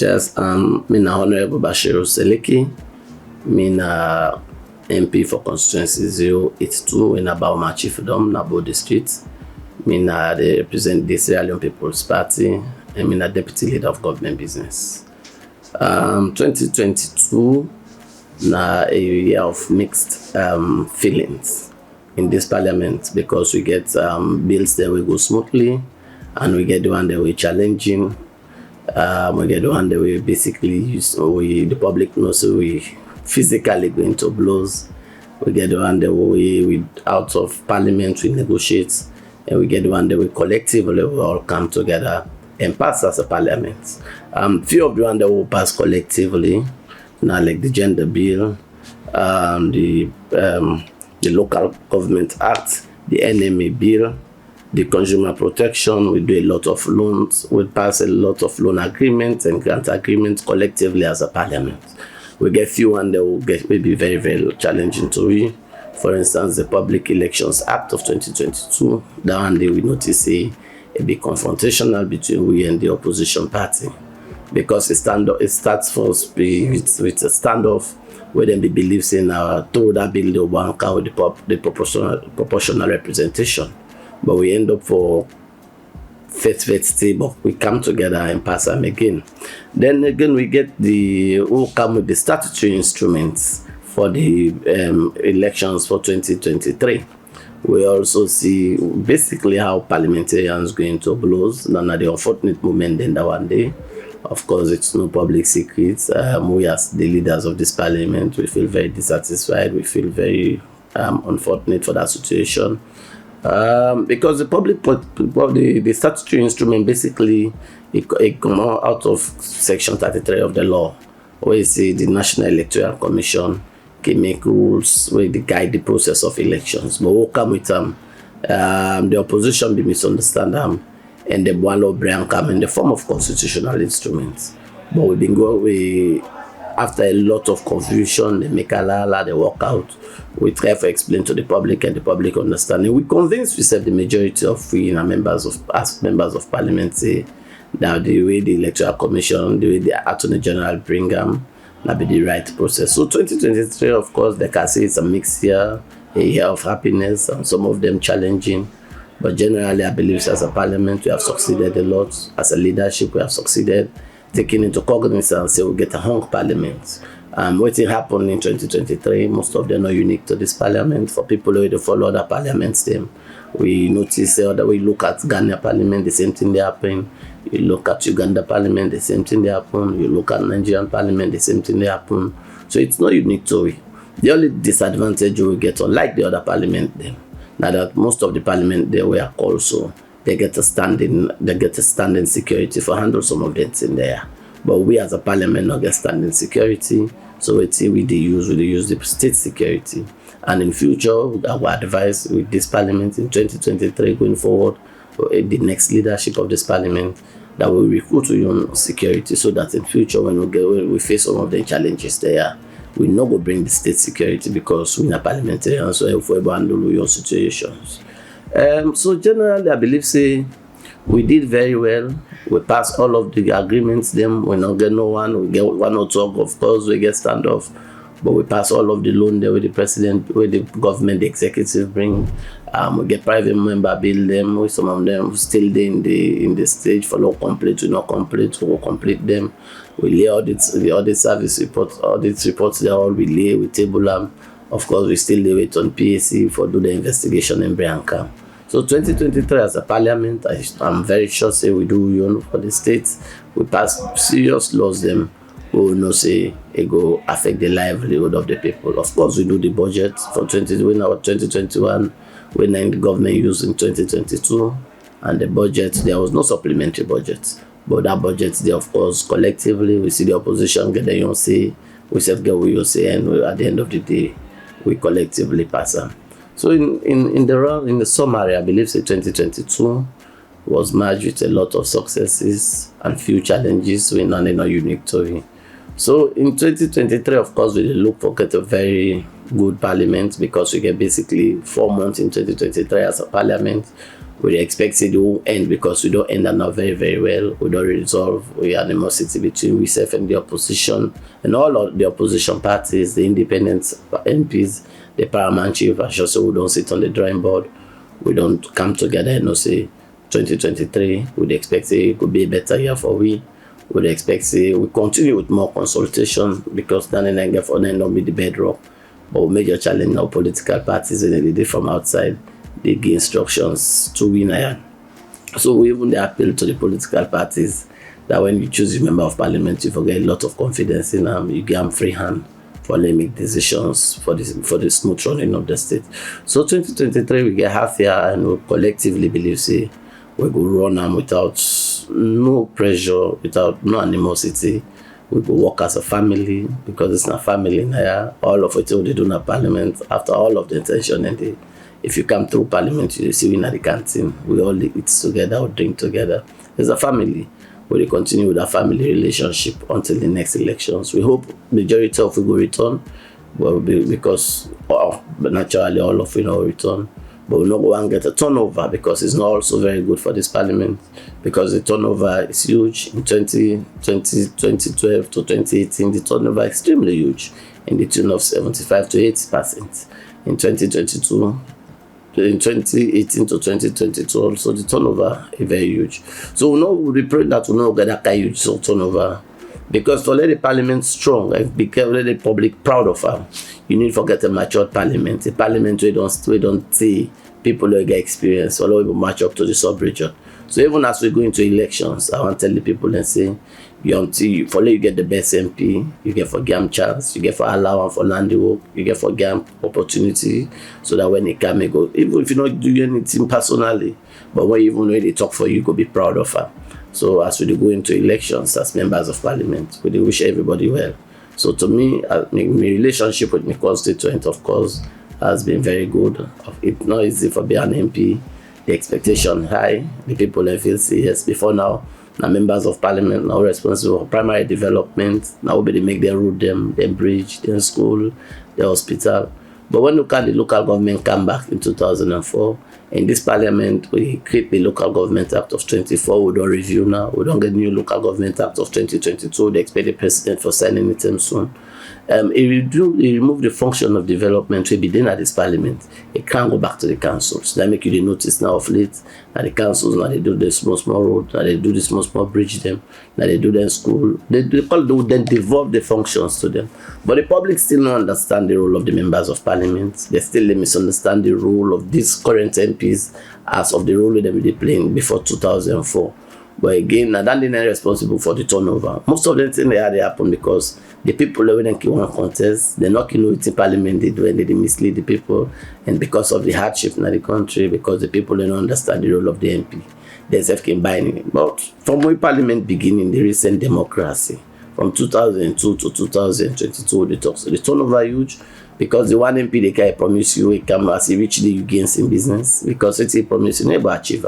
Just me na Honorable Bashiru Silikie, me na MP for constituency 082 in Abauma Chiefdom, Nabo District. Me na the represent the Sierra Leone People's Party, and me na Deputy Leader of Government Business. 2022 na a year of mixed feelings in this parliament, because we get bills that will go smoothly, and we get the one that we're challenging. We get the one that we basically use, the public knows, so we physically go into blows. We get the one that we out of parliament, we negotiate, and we get the one that we collectively we all come together and pass as a parliament. Few of the one that will pass collectively, now like the gender bill, the local government act, the NMA bill, the consumer protection. We do a lot of loans. We pass a lot of loan agreements and grant agreements collectively as a parliament. We get few one that will be very, very challenging to read. For instance, the Public Elections Act of 2022. That one day we notice a big confrontational between we and the opposition party, because it starts first with a standoff where then they believe in through that bill they want with the proportional representation. But we end up for festive, but we come together and pass them again. Then again, we get we'll come with the statutory instruments for the elections for 2023. We also see basically how parliamentarians go into blows. None of the unfortunate moment in that one day. Of course, it's no public secret. We as the leaders of this parliament, we feel very dissatisfied. We feel very unfortunate for that situation. Because the statutory instrument basically it come out of section 33 of the law, where you see the National Electoral Commission can make rules where they guide the process of elections. But we'll come with the opposition be misunderstand them, and the Bualo Brian come in the form of constitutional instruments. But we've been going after a lot of confusion, they make they walk out. We try to explain to the public, and the public understanding. We convince the majority of members of parliament say that the way the electoral commission, the way the attorney general bring them, that be the right process. So 2023, of course, they can say it's a mixed year, a year of happiness, and some of them challenging. But generally, I believe as a parliament, we have succeeded a lot. As a leadership, we have succeeded, taking into cognizance, say we get a hung parliament. What happened in 2023, most of them are unique to this parliament. For people who follow other parliaments, we notice that we look at Ghana parliament, the same thing they happen. You look at Uganda parliament, the same thing they happen. You look at Nigerian parliament, the same thing they happen. So it's not unique to it. The only disadvantage we get, unlike the other parliament, now that most of the parliament they were also, they get a standing security for handle some of them in there. But we as a parliament not get standing security, so we use the state security. And in future, our advice with this parliament in 2023 going forward, the next leadership of this parliament, that will recruit your security, so that in future when we face some of the challenges there, we not go bring the state security, because we are parliamentarians, so if we handle your situations. So generally, I believe we did very well. We passed all of the agreements. Them we not get no one. We get one or two. Of course, we get standoff, but we pass all of the loan there with the president, with the government, the executive bring. We get private member bill them. With some of them still there in the stage for no complete. We not complete. We will complete them. We lay the audit service reports. Audit reports they all we lay. We table them. Of course, we still wait on PAC for do the investigation in Brianka. So 2023 as a parliament, I'm very sure say we do for the states. We pass serious laws them who will not say it go affect the livelihood of the people. Of course, we do the budget for 2021, when the government used in 2022, and the budget, there was no supplementary budget. But that budget, they of course collectively we see the opposition get their say, we said get what say, and at the end of the day, we collectively pass them. So in the summary, I believe 2022 was marked with a lot of successes and few challenges. We're not unique to it. So in 2023, of course, we look for a very good parliament, because we get basically 4 months in 2023 as a parliament. We expect it will end because we don't end that now very, very well. We don't resolve we animosity between we self and the opposition and all of the opposition parties, the independent MPs, the parliamentary, I should say, we don't sit on the drawing board. We don't come together and say 2023, we'd expect it could be a better year for we. We'd expect we continue with more consultation because then and again for then don't be the bedrock. But major challenge now political parties and they did from outside. They give instructions to win. So we even appeal to the political parties that when you choose a member of parliament, you forget a lot of confidence in them. You give them free hand for them make decisions for the smooth running of the state. So 2023 we get half year and we collectively believe say we go run them without no pressure, without no animosity. We go work as a family because it's not family now. All of it we do in parliament after all of the intention and if you come through parliament, you see we in the canteen. We all eat together, we drink together. It's a family. We continue with our family relationship until the next elections. We hope majority of we go return, well, because naturally all of we will return. But we not go and get a turnover because it's not also very good for this parliament because the turnover is huge. In 2012 to 2018, the turnover is extremely huge in the tune of 75 to 80%. In 2022, in 2018 to 2022 also the turnover is very huge. So we pray that we not get that huge turnover because to let the parliament strong and let the public proud of her, you need to get a matured parliament. A parliament we don't see people who get experience or will match up to the sub-region. So even as we go into elections, I want to tell the people and say, you get the best MP, you get for GAM chance, you get for allowance for landy work, you get for GAM opportunity, so that when they come, they go, even if you not do anything personally, but when they talk for you, you go be proud of her. So as we go into elections as members of parliament, we wish everybody well. So to me, my relationship with my constituent, of course, has been very good. It's not easy for being an MP. The expectation high. The people feel yes. Before now members of parliament now responsible for primary development. Now we make their road, them bridge, their school, their hospital. But when the local government come back in 2004, in this parliament, we create the Local Government Act of 24. We don't review now. We don't get new Local Government Act of 2022. They expect the president for signing it soon. It remove the function of development to be done at this parliament. It can't go back to the councils. That make you the notice now of late. Now the councils, now they do the small road, now they do the small bridge them, now they do them school. They then devolve the functions to them. But the public still don't understand the role of the members of parliament. They still misunderstand the role of these current MPs as of the role that they playing before 2004. But again, now they're not responsible for the turnover. Most of the things they happen because the people when they want to contest, they're not in parliament, they do and they mislead the people. And because of the hardship in the country, because the people don't understand the role of the MP, they self can buy it. But from when parliament beginning, the recent democracy, from 2002 to 2022, the turnover huge because the one MP they can promise you, it come as he reach the you gains in business because it's a promise you never achieve.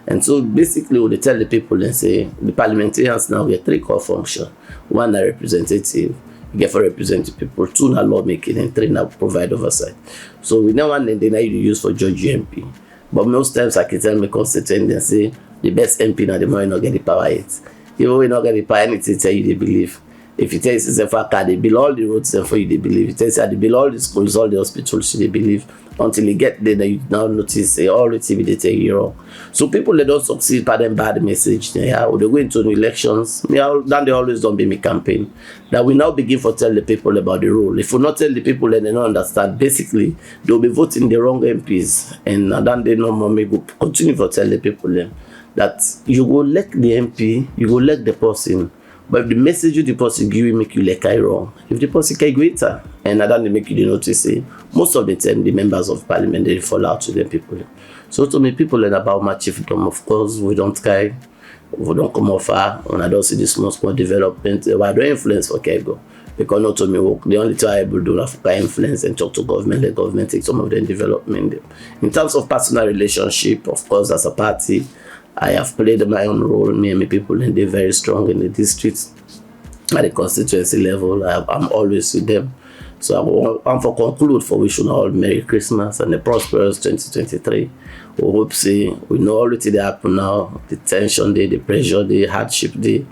And so basically, we tell the people and say the parliamentarians now get three core functions. One, a representative, you get for representative people. Two, na lawmaking, and three, na provide oversight. So we know one and then you use for judge MP. But most times I can tell my constituent and say the best MP now the more you not get the power yet. Even when you not get the power, anything tell you they believe. If you tell yourself they build all the roads for you, they believe. If you tell they build all the schools, all the hospitals, they believe. Until you get there, you now notice all the TV they tell you wrong. So people they don't succeed by them bad message. They go into the elections. Then they always don't be me campaign. That we now begin to tell the people about the rule. If we not tell the people then they don't understand, basically they'll be voting the wrong MPs. And then they no more may go continue to tell the people then that you go elect the MP, you go elect the person. But if the message you the person give you make you like I wrong. If the person can greater and then they make you notice say most of the time the members of parliament they fall out to them people. So to me people learn about my chiefdom, of course we don't cry, we don't come off far when I don't see this small development, I don't influence for Kego. Because not to me work, the only thing I able to do is influence and talk to government, let government take some of the development. In terms of personal relationship, of course as a party, I have played my own role. Me and my people and they're very strong in the district at the constituency level. I'm always with them. So and for conclude, for wish you all Merry Christmas and a prosperous 2023. We hope see we know already they happen now. The tension day, the pressure day, hardship day,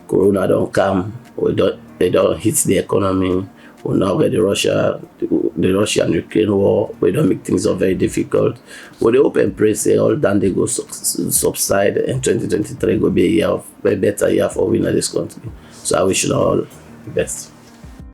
Corona don't come. They don't hit the economy. We now get the Russia and Ukraine war. We don't make things very difficult. We hope and pray say all that they go subside and 2023 go be a better year for we in this country. So I wish you all the best.